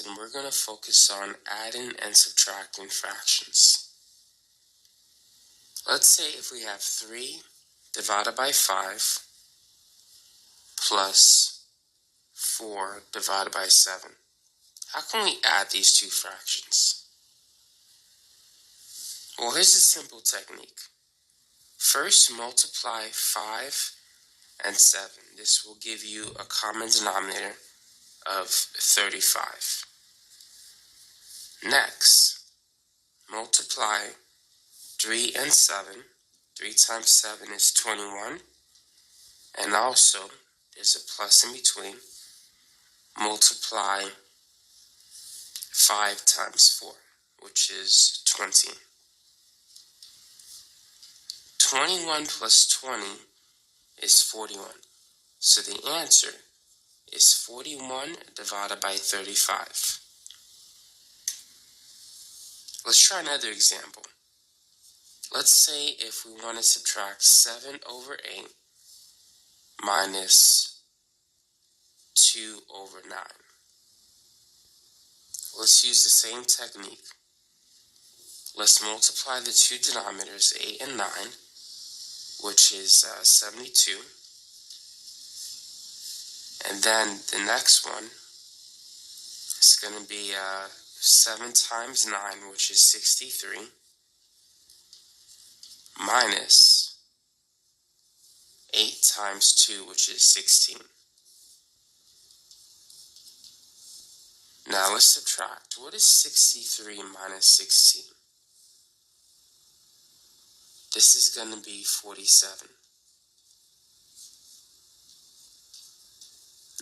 lesson, we're going to focus on adding and subtracting fractions. Let's say if we have 3 divided by 5 plus 4 divided by 7. How can we add these two fractions? Well, here's a simple technique. First, multiply 5 and 7. This will give you a common denominator of 35. Next, multiply 3 and 7. 3 times 7 is 21. And also, there's a plus in between. Multiply 5 times 4, which is 20. 21 plus 20 is 41. So the answer is 41 divided by 35. Let's try another example. Let's say if we want to subtract 7 over 8 minus 2 over 9. Let's use the same technique. Let's multiply the two denominators, 8 and 9, which is 72. And then the next one is going to be 7 times 9, which is 63, minus 8 times 2, which is 16. Now let's subtract. What is 63 minus 16? This is going to be 47.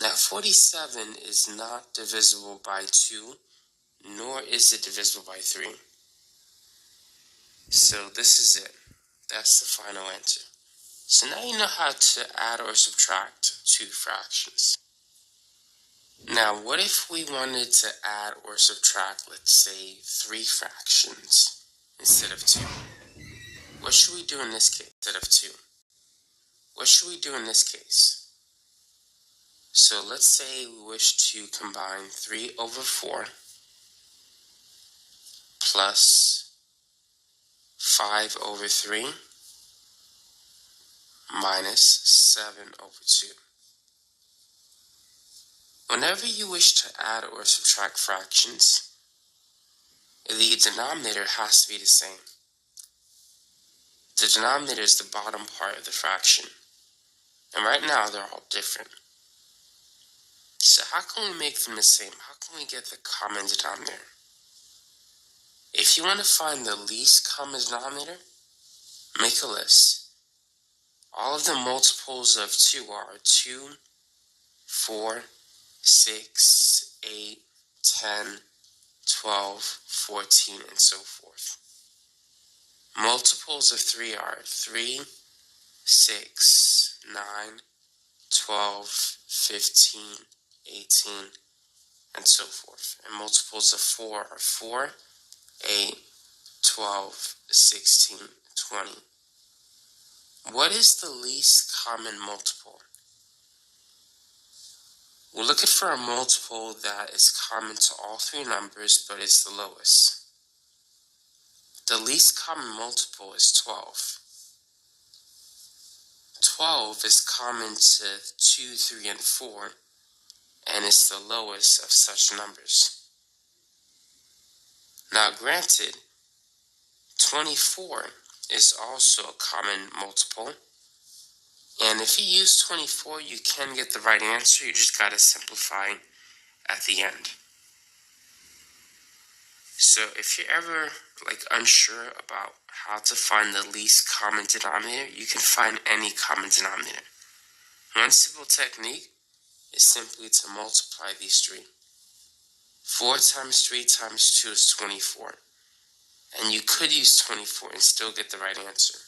Now 47 is not divisible by 2, nor is it divisible by 3. So this is it. That's the final answer. So now you know how to add or subtract two fractions. Now what if we wanted to add or subtract, let's say, 3 fractions instead of 2? What should we do in this case instead of 2? What should we do in this case? So let's say we wish to combine 3 over 4 plus 5 over 3 minus 7 over 2. Whenever you wish to add or subtract fractions, the denominator has to be the same. The denominator is the bottom part of the fraction. And right now they're all different. So how can we make them the same? How can we get the common denominator? If you want to find the least common denominator, make a list. All of the multiples of 2 are 2, 4, 6, 8, 10, 12, 14, and so forth. Multiples of 3 are 3, 6, 9, 12, 15, 18, and so forth. And multiples of 4 are 4, 8, 12, 16, 20. What is the least common multiple? We're looking for a multiple that is common to all 3 numbers, but it's the lowest. The least common multiple is 12. 12 is common to 2, 3, and 4, and it's the lowest of such numbers. Now granted, 24 is also a common multiple, and if you use 24, you can get the right answer. You just got to simplify at the end. So if you're ever unsure about how to find the least common denominator, you can find any common denominator. One simple technique is simply to multiply these 3. 4 times 3 times 2 is 24. And you could use 24 and still get the right answer.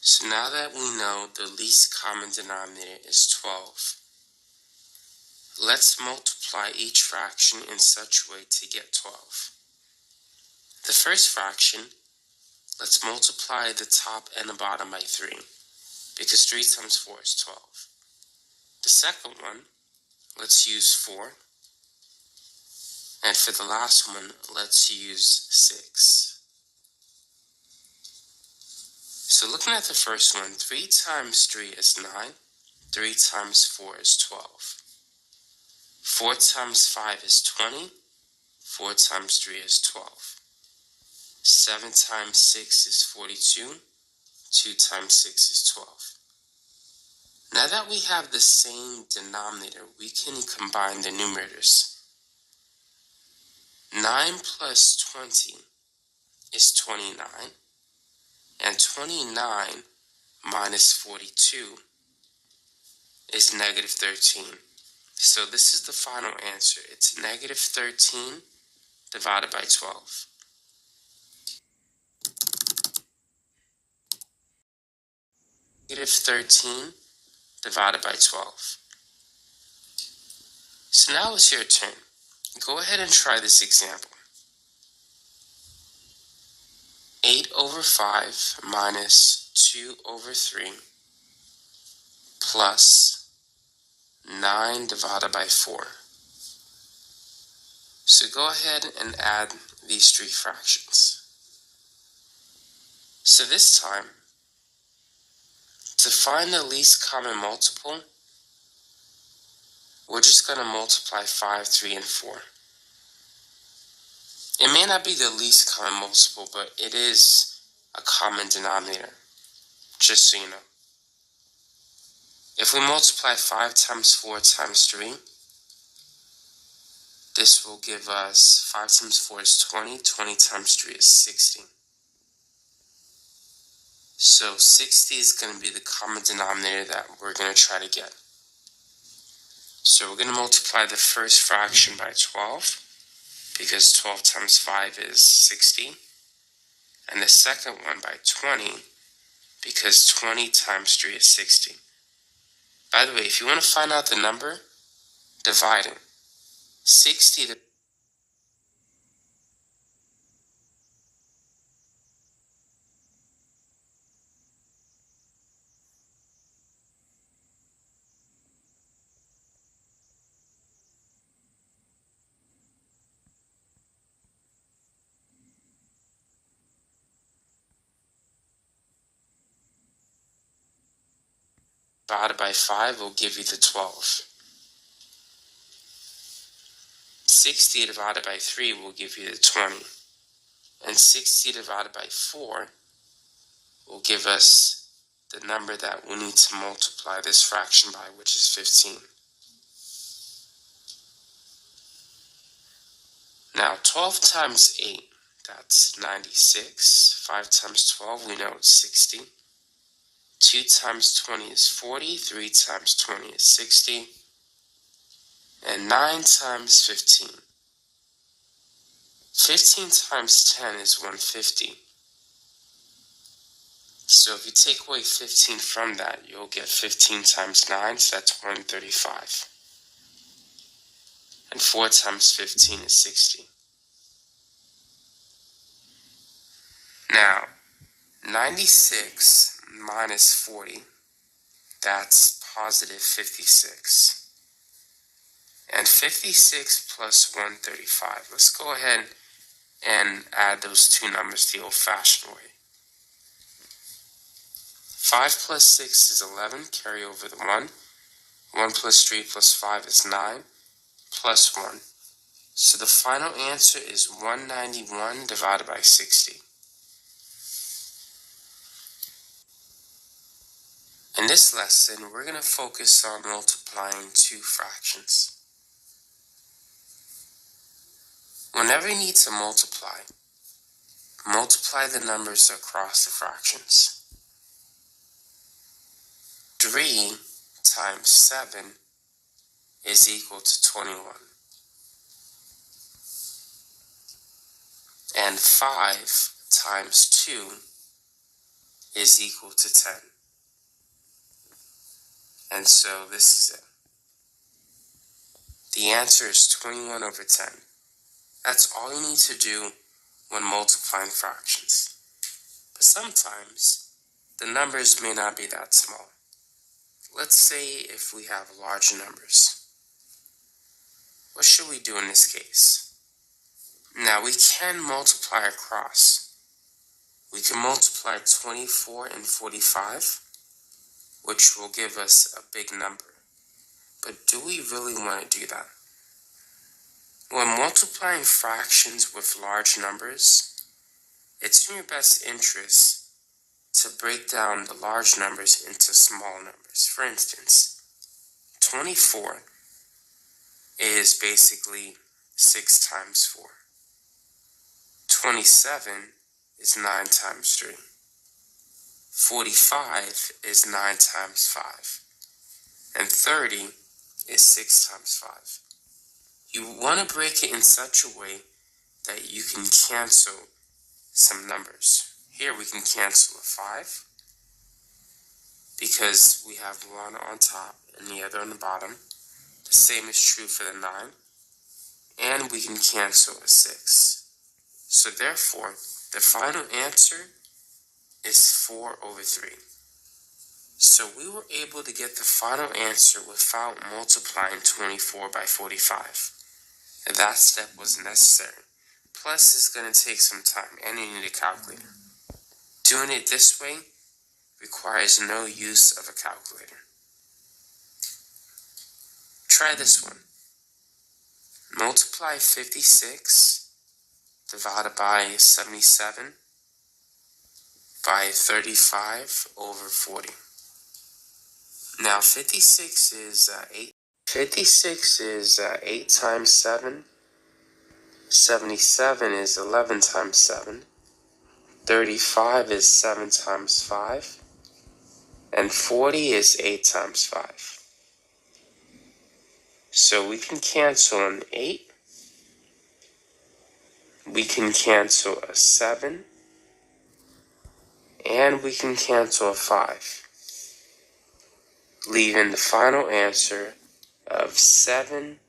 So now that we know the least common denominator is 12, let's multiply each fraction in such a way to get 12. The first fraction let's multiply the top and the bottom by 3, because 3 times 4 is 12. The second one, let's use 4. And for the last one, let's use 6. So looking at the first one, 3 times 3 is 9. 3 times 4 is 12. 4 times 5 is 20. 4 times 3 is 12. 7 times 6 is 42. 2 times 6 is 12. Now that we have the same denominator, we can combine the numerators. 9 plus 20 is 29, and 29 minus 42 is negative 13. So this is the final answer. It's negative 13 divided by 12. Negative 13 divided by 12. So now it's your turn. Go ahead and try this example. 8 over 5 minus 2 over 3 plus 9 divided by 4. So go ahead and add these three fractions. So this time, to find the least common multiple, we're just going to multiply 5, 3, and 4. It may not be the least common multiple, but it is a common denominator, just so you know. If we multiply 5 times 4 times 3, this will give us 5 times 4 is 20, 20 times 3 is 60. So 60 is going to be the common denominator that we're going to try to get. So we're going to multiply the first fraction by 12, because 12 times 5 is 60. And the second one by 20, because 20 times 3 is 60. By the way, if you want to find out the number, divide it. 60 divided by 5 will give you the 12. 60 divided by 3 will give you the 20. And 60 divided by 4 will give us the number that we need to multiply this fraction by, which is 15. Now 12 times 8, that's 96. 5 times 12, we know it's 60. 2 times 20 is 40. 3 times 20 is 60. And 9 times 15. 15 times 10 is 150. So if you take away 15 from that, you'll get 15 times 9, so that's 135. And 4 times 15 is 60. Now, 96 minus 40, that's positive 56. And 56 plus 135. Let's go ahead and add those two numbers the old-fashioned way. 5 plus 6 is 11, carry over the 1. 1 plus 3 plus 5 is 9, plus 1. So the final answer is 191 divided by 60. In this lesson, we're going to focus on multiplying two fractions. Whenever you need to multiply, multiply the numbers across the fractions. 3 times 7 is equal to 21. And 5 times 2 is equal to 10. And so this is it. The answer is 21 over 10. That's all you need to do when multiplying fractions. But sometimes the numbers may not be that small. Let's say if we have large numbers. What should we do in this case? Now we can multiply across. We can multiply 24 and 45, which will give us a big number. But do we really want to do that? When multiplying fractions with large numbers, it's in your best interest to break down the large numbers into small numbers. For instance, 24 is basically 6 times 4. 27 is 9 times 3. 45 is 9 times 5. And 30 is 6 times 5. You want to break it in such a way that you can cancel some numbers. Here we can cancel a 5 because we have one on top and the other on the bottom. The same is true for the 9. And we can cancel a 6. So therefore, the final answer is 4 over 3. So we were able to get the final answer without multiplying 24 by 45. And that step was necessary. Plus, it's going to take some time, and you need a calculator. Doing it this way requires no use of a calculator. Try this one. Multiply 56 divided by 77 by 35 over 40. Now 56 is 8. 56 is 8 times 7. 77 is 11 times 7. 35 is 7 times 5. And 40 is 8 times 5. So we can cancel an 8. We can cancel a 7. And we can cancel a 5. Leaving the final answer of 7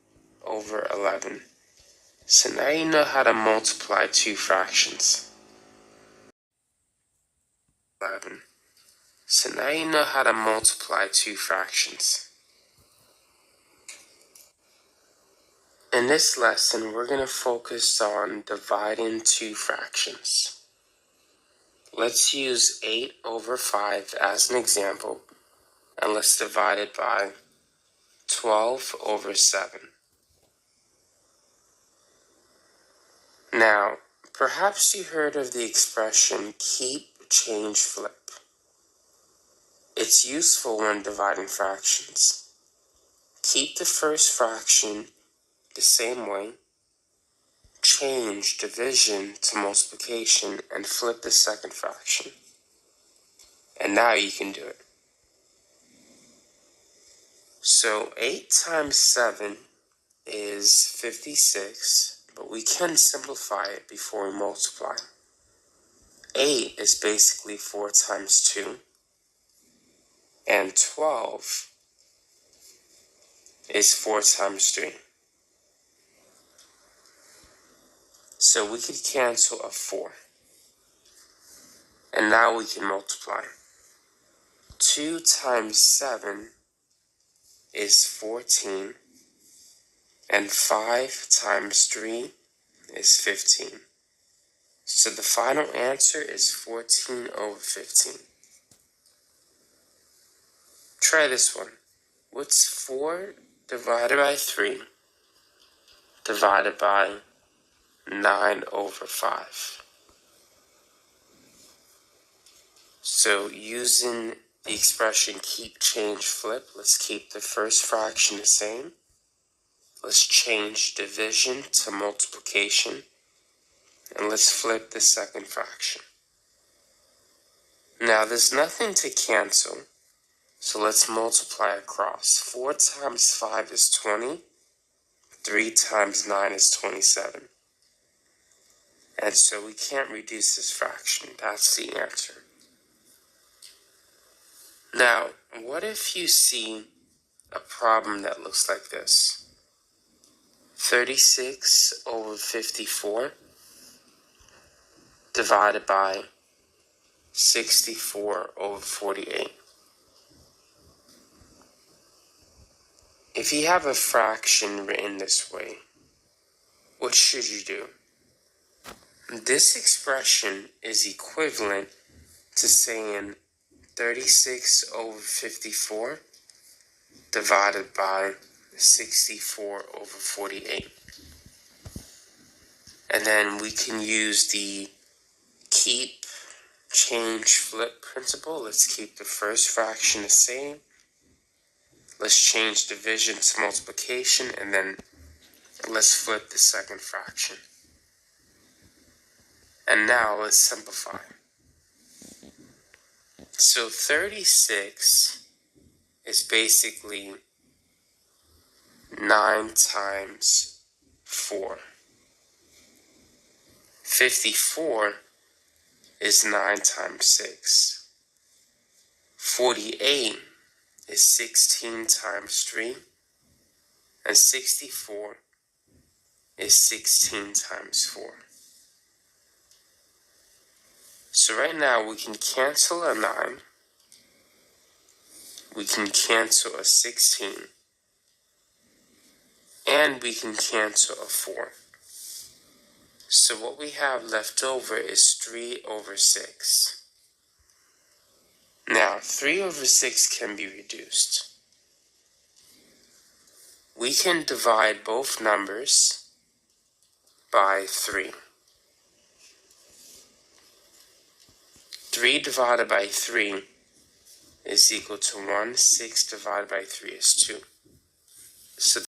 over 11. So now you know how to multiply two fractions. 11. So now you know how to multiply two fractions. In this lesson, we're going to focus on dividing two fractions. Let's use 8 over 5 as an example, and let's divide it by 12 over 7. Now, perhaps you heard of the expression keep, change, flip. It's useful when dividing fractions. Keep the first fraction the same way, change division to multiplication, and flip the second fraction. And now you can do it. So 8 times 7 is 56, but we can simplify it before we multiply. 8 is basically 4 times 2, and 12 is 4 times 3. So we could cancel a 4. And now we can multiply. 2 times 7 is 14, and 5 times 3 is 15. So the final answer is 14 over 15. Try this one. What's 4 divided by 3 divided by 9 over 5? So using the expression keep, change, flip, let's keep the first fraction the same. Let's change division to multiplication. And let's flip the second fraction. Now there's nothing to cancel, so let's multiply across. 4 times 5 is 20. 3 times 9 is 27. And so we can't reduce this fraction. That's the answer. Now, what if you see a problem that looks like this? 36 over 54 divided by 64/48. If you have a fraction written this way, what should you do? This expression is equivalent to saying 36/54 divided by 64/48. And then we can use the keep, change, flip principle. Let's keep the first fraction the same. Let's change division to multiplication, and then let's flip the second fraction. And now let's simplify. So 36 is basically 9 times 4. 54 is 9 times 6. 48 is 16 times 3. And 64 is 16 times 4. So right now we can cancel a 9. We can cancel a 16. And we can cancel a 4. So what we have left over is 3/6. Now, 3/6 can be reduced. We can divide both numbers by 3. 3 divided by 3 is equal to 1. 6 divided by 3 is 2. So